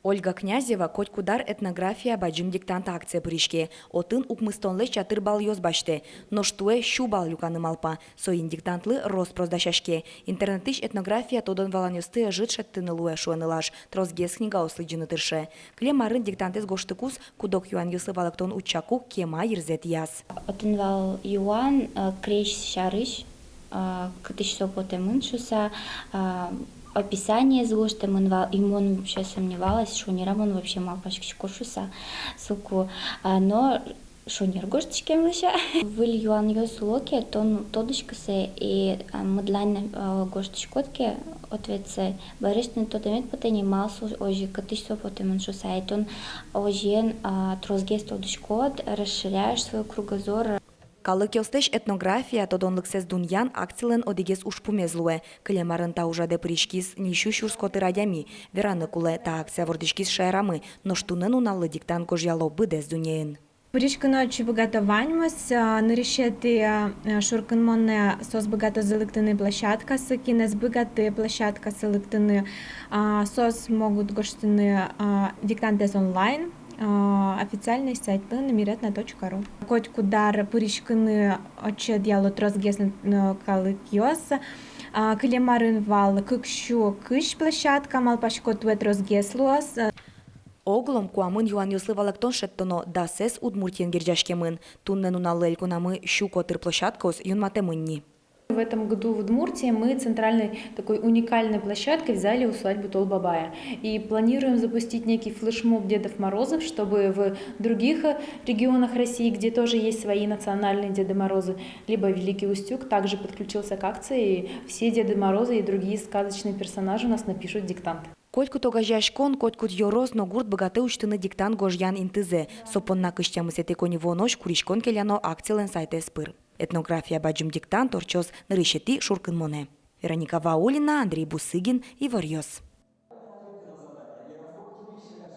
Ольга Князева Котькудар этнография баджим диктант акция пришке. Отын укмыстонлы 4 бал ёзбашты. Но штуэ щу бал юканы малпа. Соин диктантлы роспроздашашке. Интернетыш этнография тодон валанёсты жит шаттыны луэ шуанылаш. Трозгес книга ослыджыны тырше. Клемарын диктантес гоштыкус кудок юан ёсы валактон учаку кема ерзет яс. Отын вал юан крещ шарыш. Кытыш потемын шуса. Описание злошта имон вообще сомневалась, что не рамон вообще малпашки шкошуса суку, но что не ргоштичкем лыша. Выль юан ёс локи, тон тодышкасы и мыдлайн гоштичкотке ответце барыштын тодамет потени малсу ожи катышто потемын шуса, и тон ожен трозгес тодышкот расширяешь свой кругозор. Калык ёстеш этнография тодонлыксез дуньян акцилен одигес ушпумезлуэ. Клемарын та ужаде пришкис нищу шурскоты радями. Вераны куле та акция вордишкис шайрамы, но штунен уналлы диктант кожьяло быдес дуньеен. Пришкано чи виготованьмось, нарішити шуркинмоне сос багато зелектини площадка, кінес бигати площадка селектини сос могут гоштини диктантес онлайн. Официальный сайт miretna.ru. Котькудар пыришкыны очед яло трозгесн калыкёс. Клемарын вал кыкшу кыш площадка малпашкот вет трозгеслуос. Оглом куамын юан ёслы валактон шеттоно дасес удмуртиен гирджашкемын. Туннен уналлы элькунамы щукотыр площадкос юнматемынни. В этом году в Удмуртии мы центральной такой уникальной площадкой взяли усадьбу Толбабая. И планируем запустить некий флешмоб Дедов Морозов, чтобы в других регионах России, где тоже есть свои национальные Деды Морозы, либо Великий Устюг, также подключился к акции. И все Деды Морозы и другие сказочные персонажи у нас напишут диктант. Котькут огажашкон, котькут йороз, но гурт богаты учтыны диктант гожьян интызе. Сопонна кыштямысете кони вонош куришкон келяно акциялен сайте спыр. Этнография баджим диктант орчоз нарышети шуркын моне. Вероника Ваулина, Андрей Бусыгин и Варьёс.